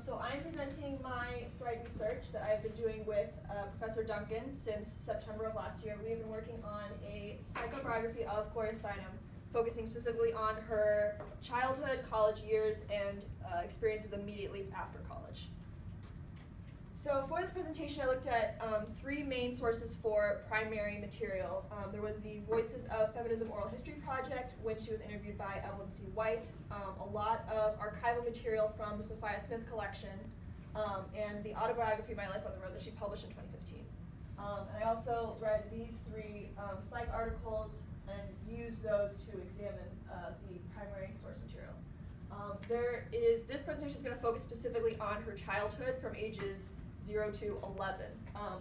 So I'm presenting my STRIDE research that I've been doing with Professor Duncan since September of last year. We have been working on a psychobiography of Gloria Steinem, focusing specifically on her childhood, college years, and experiences immediately after college. So for this presentation, I looked at three main sources for primary material. There was the Voices of Feminism Oral History Project, when she was interviewed by Evelyn C. White, a lot of archival material from the Sophia Smith collection, and the autobiography, My Life on the Road, that she published in 2015. And I also read these three psych articles and used those to examine the primary source material. This presentation is going to focus specifically on her childhood from ages 0 to 11,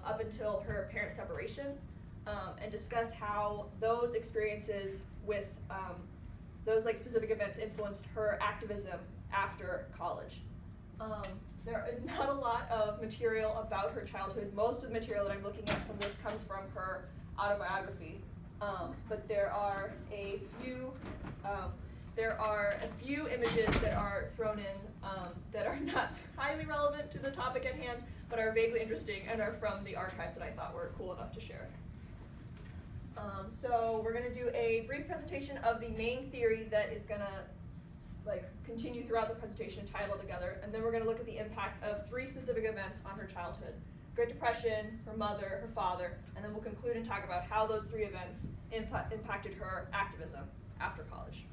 up until her parent separation, and discuss how those experiences with those specific events influenced her activism after college. There is not a lot of material about her childhood. Most of the material that I'm looking at from this comes from her autobiography, but there are a few images that are thrown in that are not highly relevant to the topic at hand, but are vaguely interesting and are from the archives that I thought were cool enough to share. So we're going to do a brief presentation of the main theory that is going to continue throughout the presentation, tie it all together, and then we're going to look at the impact of three specific events on her childhood: Great Depression, her mother, her father, and then we'll conclude and talk about how those three events impacted her activism after college.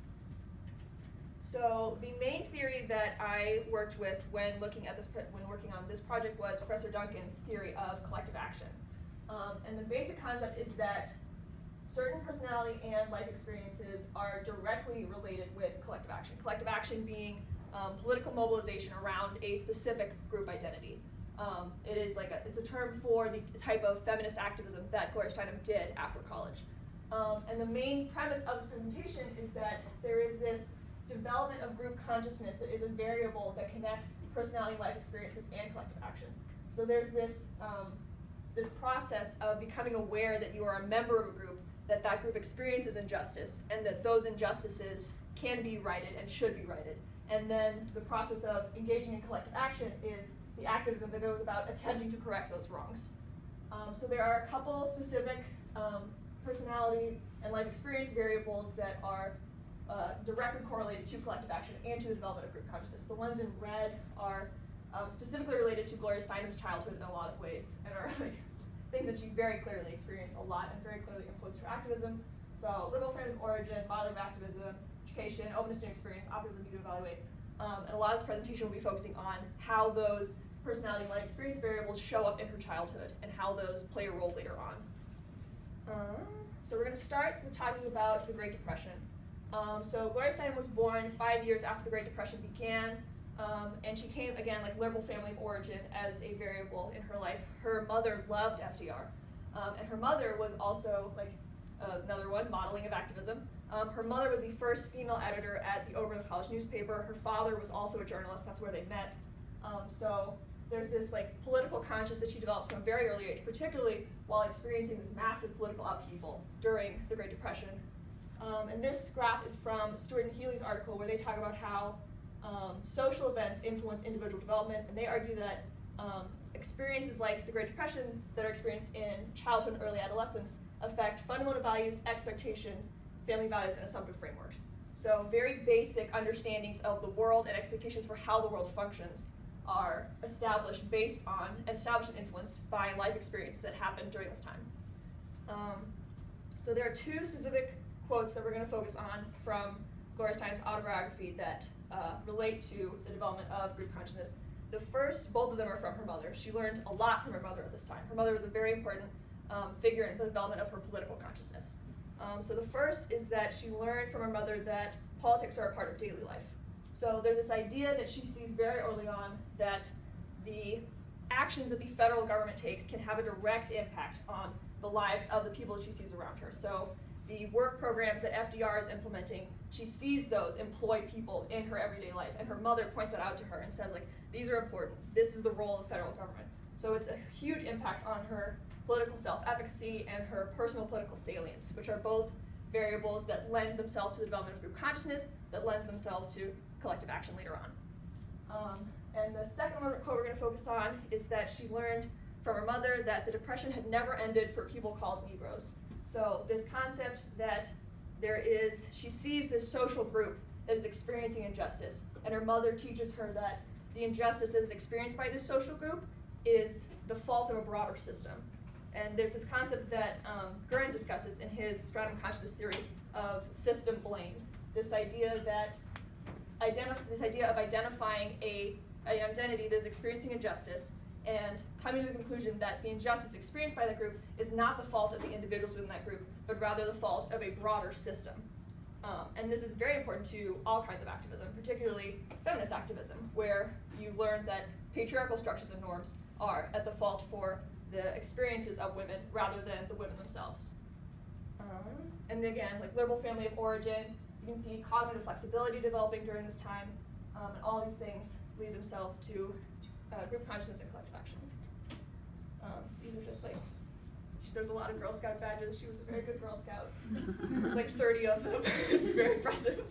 So the main theory that I worked with when working on this project was Professor Duncan's theory of collective action. And the basic concept is that certain personality and life experiences are directly related with collective action. Collective action being political mobilization around a specific group identity. It's a term for the type of feminist activism that Gloria Steinem did after college. And the main premise of this presentation is that there is this development of group consciousness that is a variable that connects personality, life experiences, and collective action. So there's this process of becoming aware that you are a member of a group, that group experiences injustice, and that those injustices can be righted and should be righted. And then the process of engaging in collective action is the activism that goes about attempting to correct those wrongs. So there are a couple specific personality and life experience variables that are directly correlated to collective action and to the development of group consciousness. The ones in red are specifically related to Gloria Steinem's childhood in a lot of ways, and are things that she very clearly experienced a lot and very clearly influenced her activism. So liberal frame of origin, bodily of activism, education, openness to experience, optimism need to evaluate. And a lot of this presentation will be focusing on how those personality and life experience variables show up in her childhood and how those play a role later on. So we're going to start with talking about the Great Depression. So Gloria Steinem was born 5 years after the Great Depression began, and she came, again, liberal family of origin as a variable in her life. Her mother loved FDR, and her mother was also, another one, modeling of activism. Her mother was the first female editor at the Oberlin College newspaper. Her father was also a journalist. That's where they met. So there's this political conscience that she develops from a very early age, particularly while experiencing this massive political upheaval during the Great Depression. And this graph is from Stewart and Healy's article, where they talk about how social events influence individual development, and they argue that experiences like the Great Depression that are experienced in childhood and early adolescence affect fundamental values, expectations, family values, and assumptive frameworks. So very basic understandings of the world and expectations for how the world functions are established and influenced by life experience that happened during this time. So there are two specific quotes that we're going to focus on from Gloria Steinem's autobiography that relate to the development of group consciousness. The first, both of them are from her mother. She learned a lot from her mother at this time. Her mother was a very important figure in the development of her political consciousness. So the first is that she learned from her mother that politics are a part of daily life. So there's this idea that she sees very early on that the actions that the federal government takes can have a direct impact on the lives of the people that she sees around her. So the work programs that FDR is implementing, she sees those employ people in her everyday life, and her mother points that out to her and says, these are important. This is the role of the federal government. So it's a huge impact on her political self-efficacy and her personal political salience, which are both variables that lend themselves to the development of group consciousness, that lends themselves to collective action later on. And the second quote we're going to focus on is that she learned from her mother that the Depression had never ended for people called Negroes. So this concept that she sees this social group that is experiencing injustice, and her mother teaches her that the injustice that is experienced by this social group is the fault of a broader system. And there's this concept that Gurin discusses in his stratum consciousness theory of system blame. This idea of identifying an identity that is experiencing injustice and coming to the conclusion that the injustice experienced by that group is not the fault of the individuals within that group, but rather the fault of a broader system. And this is very important to all kinds of activism, particularly feminist activism, where you learn that patriarchal structures and norms are at the fault for the experiences of women rather than the women themselves. And again, like liberal family of origin, you can see cognitive flexibility developing during this time, and all these things lead themselves to group consciousness and collective action. These are just like, there's a lot of Girl Scout badges. She was a very good Girl Scout. There's like 30 of them. It's very impressive.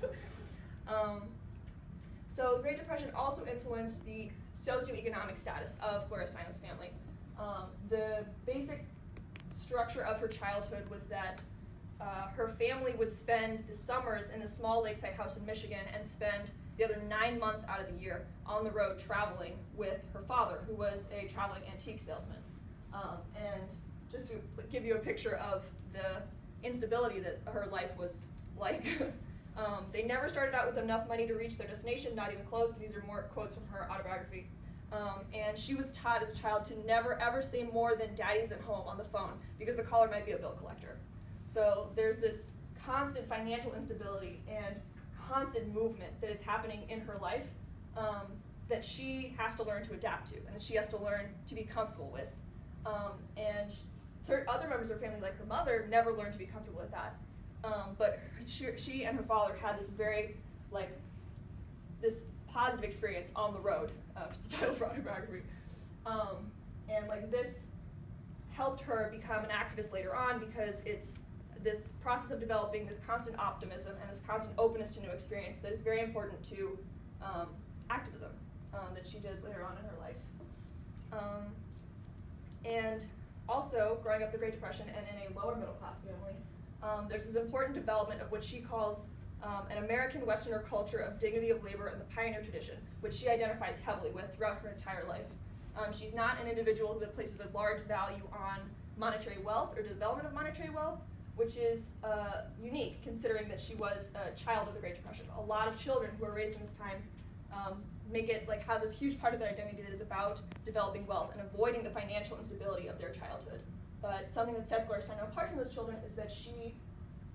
So the Great Depression also influenced the socioeconomic status of Gloria Steinem's family. The basic structure of her childhood was that her family would spend the summers in the small lakeside house in Michigan and spend the other 9 months out of the year on the road traveling with her father, who was a traveling antique salesman. And just to give you a picture of the instability that her life was like, they never started out with enough money to reach their destination, not even close. These are more quotes from her autobiography. And she was taught as a child to never ever say more than "Daddy's at home" on the phone, because the caller might be a bill collector. So there's this constant financial instability and constant movement that is happening in her life that she has to learn to adapt to, and that she has to learn to be comfortable with. And other members of her family, like her mother, never learned to be comfortable with that. But she and her father had this very, this positive experience on the road, which is the title of her autobiography. And this helped her become an activist later on, because it's this process of developing this constant optimism and this constant openness to new experience that is very important to activism that she did later on in her life. And also, growing up the Great Depression and in a lower middle class family, there's this important development of what she calls an American Westerner culture of dignity of labor and the pioneer tradition, which she identifies heavily with throughout her entire life. She's not an individual that places a large value on monetary wealth or development of monetary wealth, which is unique considering that she was a child of the Great Depression. A lot of children who are raised in this time make it have this huge part of their identity that is about developing wealth and avoiding the financial instability of their childhood. But something that sets Gloria Steinem apart from those children is that she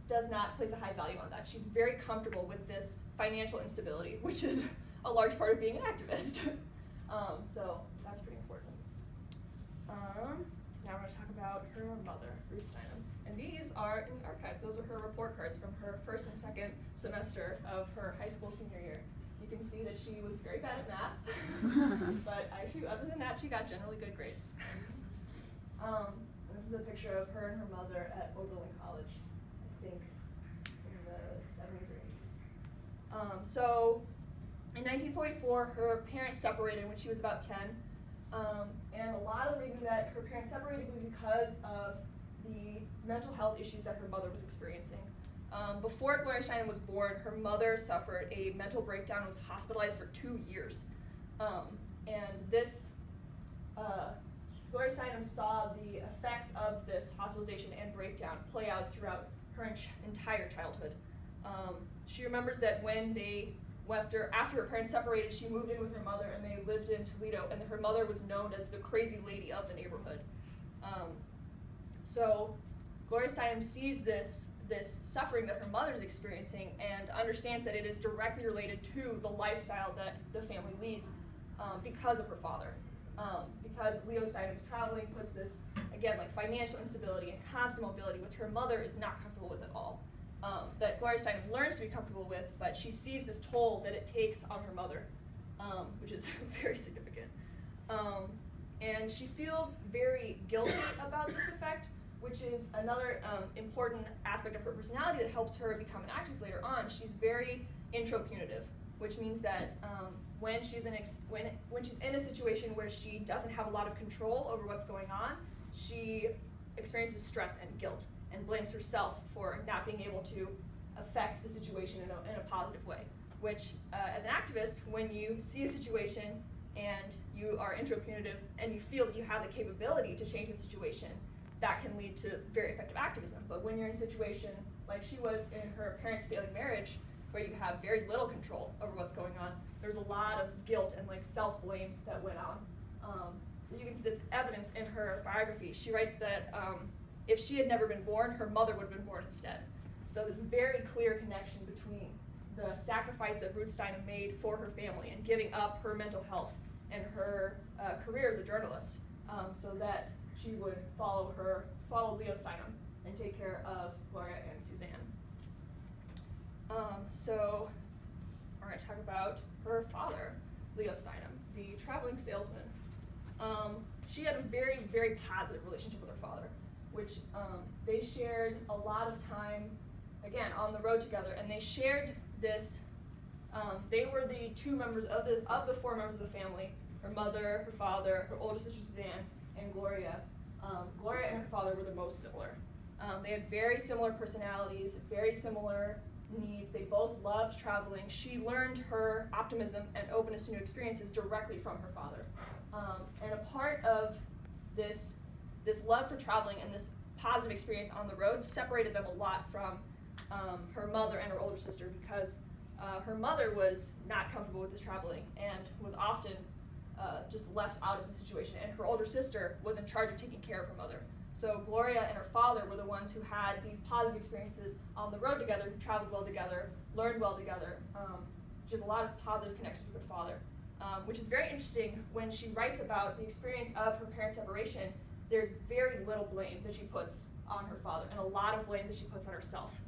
does not place a high value on that. She's very comfortable with this financial instability, which is a large part of being an activist. So that's pretty important. Now we're going to talk about her mother, Ruth Steinem. And these are in the archives. Those are her report cards from her first and second semester of her high school senior year. You can see that she was very bad at math, but actually, other than that, she got generally good grades. And this is a picture of her and her mother at Oberlin College, I think in the 70s or 80s. So in 1944, her parents separated when she was about 10. And a lot of the reason that her parents separated was because of the mental health issues that her mother was experiencing. Before Gloria Steinem was born, her mother suffered a mental breakdown and was hospitalized for 2 years. And this, Gloria Steinem saw the effects of this hospitalization and breakdown play out throughout her entire childhood. She remembers that when after her parents separated, she moved in with her mother and they lived in Toledo, and her mother was known as the crazy lady of the neighborhood. So Gloria Steinem sees this suffering that her mother is experiencing and understands that it is directly related to the lifestyle that the family leads because of her father. Because Leo Steinem's traveling puts this, again, financial instability and constant mobility, which her mother is not comfortable with at all. That Gloria Steinem learns to be comfortable with, but she sees this toll that it takes on her mother, which is very significant. And she feels very guilty about this effect, which is another important aspect of her personality that helps her become an activist later on. She's very intro-punitive. which means that when she's in a situation where she doesn't have a lot of control over what's going on, she experiences stress and guilt and blames herself for not being able to affect the situation in a positive way. Which, as an activist, when you see a situation and you are intro-punitive and you feel that you have the capability to change the situation, that can lead to very effective activism. But when you're in a situation like she was in her parents' failing marriage, where you have very little control over what's going on, there's a lot of guilt and self-blame that went on. You can see this evidence in her biography. She writes that if she had never been born, her mother would have been born instead. So there's a very clear connection between the sacrifice that Ruth Steinem made for her family and giving up her mental health and her career as a journalist, so that she would follow Leo Steinem and take care of Gloria and Suzanne. So we're going to talk about her father, Leo Steinem, the traveling salesman. She had a very, very positive relationship with her father, which they shared a lot of time, again, on the road together, and they shared this. They were the two members of the four members of the family: her mother, her father, her older sister Suzanne, and Gloria. Gloria and her father were the most similar. They had very similar personalities, very similar needs. They both loved traveling. She learned her optimism and openness to new experiences directly from her father. And a part of this love for traveling and this positive experience on the road separated them a lot from her mother and her older sister, because her mother was not comfortable with this traveling and was often just left out of the situation, and her older sister was in charge of taking care of her mother. So Gloria and her father were the ones who had these positive experiences on the road together, who traveled well together, learned well together. She has a lot of positive connections with her father, which is very interesting. When she writes about the experience of her parents' separation, there's very little blame that she puts on her father and a lot of blame that she puts on herself,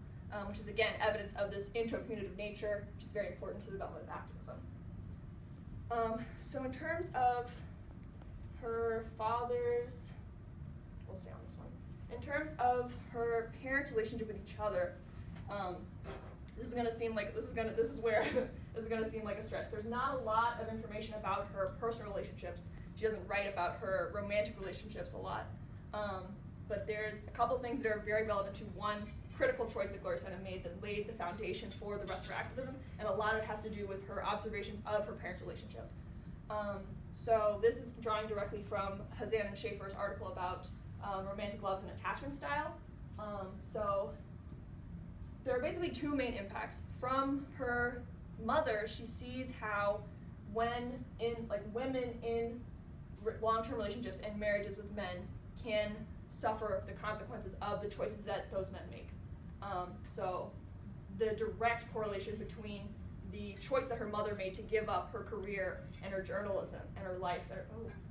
which is, again, evidence of this intro-punitive nature, which is very important to the development of activism. So in terms of her father's, we'll stay on this one. In terms of her parents' relationship with each other, this is gonna seem like this is gonna seem like a stretch. There's not a lot of information about her personal relationships. She doesn't write about her romantic relationships a lot. But there's a couple things that are very relevant to one critical choice that Gloria Steinem made that laid the foundation for the rest of her activism, and a lot of it has to do with her observations of her parents' relationship. So this is drawing directly from Hazan and Schaefer's article about romantic loves and attachment style. So there are basically two main impacts. From her mother, she sees how women in long-term relationships and marriages with men can suffer the consequences of the choices that those men make. So the direct correlation between the choice that her mother made to give up her career and her journalism and her life,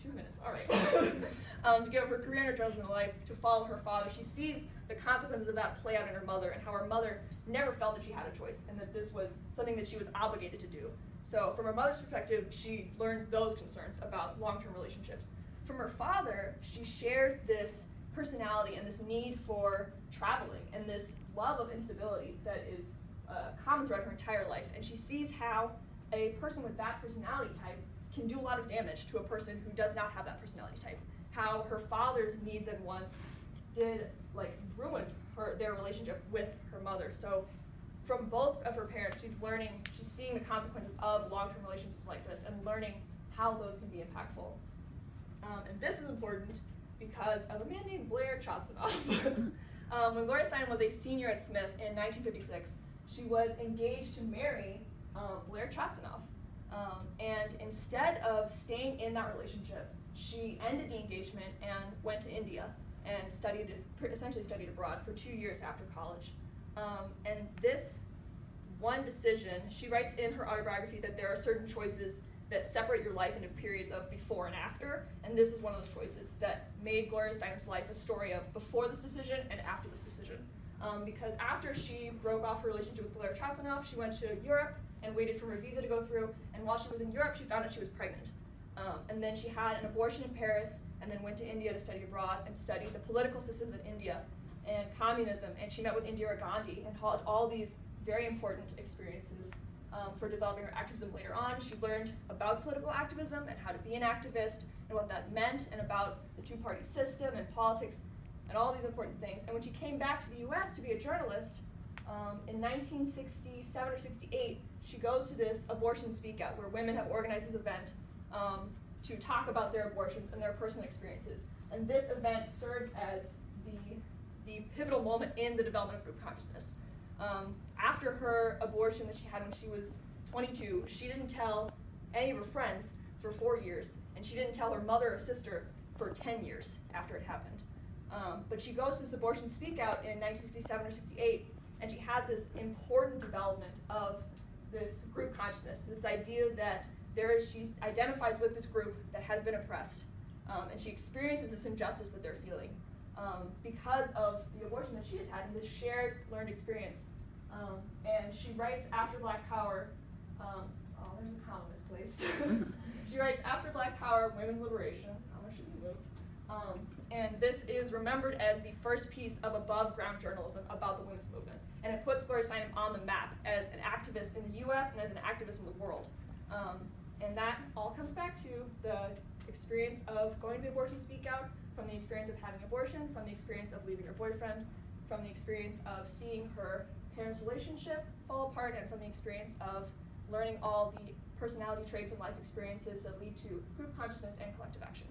2 minutes, all right, to give up her career and her journalism and her life to follow her father, she sees the consequences of that play out in her mother, and how her mother never felt that she had a choice and that this was something that she was obligated to do. So from her mother's perspective, she learns those concerns about long-term relationships. From her father, she shares this personality and this need for traveling and this love of instability that is common throughout her entire life. And she sees how a person with that personality type can do a lot of damage to a person who does not have that personality type. How her father's needs and wants did ruin their relationship with her mother. So from both of her parents, she's seeing the consequences of long-term relationships like this and learning how those can be impactful. And this is important because of a man named Blair Chotsenoff. When Gloria Steinem was a senior at Smith in 1956, she was engaged to marry Blair Chotsenoff. And instead of staying in that relationship, she ended the engagement and went to India and essentially studied abroad for 2 years after college. And this one decision, she writes in her autobiography that there are certain choices that separate your life into periods of before and after, and this is one of those choices that made Gloria Steinem's life a story of before this decision and after this decision. Because after she broke off her relationship with Blair Chotsenoff, she went to Europe and waited for her visa to go through, and while she was in Europe, she found out she was pregnant. And then she had an abortion in Paris, and then went to India to study abroad and studied the political systems in India and communism, and she met with Indira Gandhi and had all these very important experiences for developing her activism later on. She learned about political activism and how to be an activist and what that meant, and about the two-party system and politics and all these important things. And when she came back to the US to be a journalist, in 1967 or 68, she goes to this abortion speak out where women have organized this event to talk about their abortions and their personal experiences. And this event serves as the pivotal moment in the development of group consciousness. After her abortion that she had when she was 22, she didn't tell any of her friends for 4 years, and she didn't tell her mother or sister for 10 years after it happened. But she goes to this abortion speak out in 1967 or 68, and she has this important development of this group consciousness, this idea that she identifies with this group that has been oppressed, and she experiences this injustice that they're feeling because of the abortion that she has had and this shared learned experience. And she writes after Black Power, there's a comma misplaced. She writes after Black Power, Women's Liberation, comma should be moved. And this is remembered as the first piece of above ground journalism about the women's movement. And it puts Gloria Steinem on the map as an activist in the US and as an activist in the world. And that all comes back to the experience of going to the abortion speak out, from the experience of having abortion, from the experience of leaving her boyfriend, from the experience of seeing her parents' relationship fall apart, and from the experience of learning all the personality traits and life experiences that lead to group consciousness and collective action.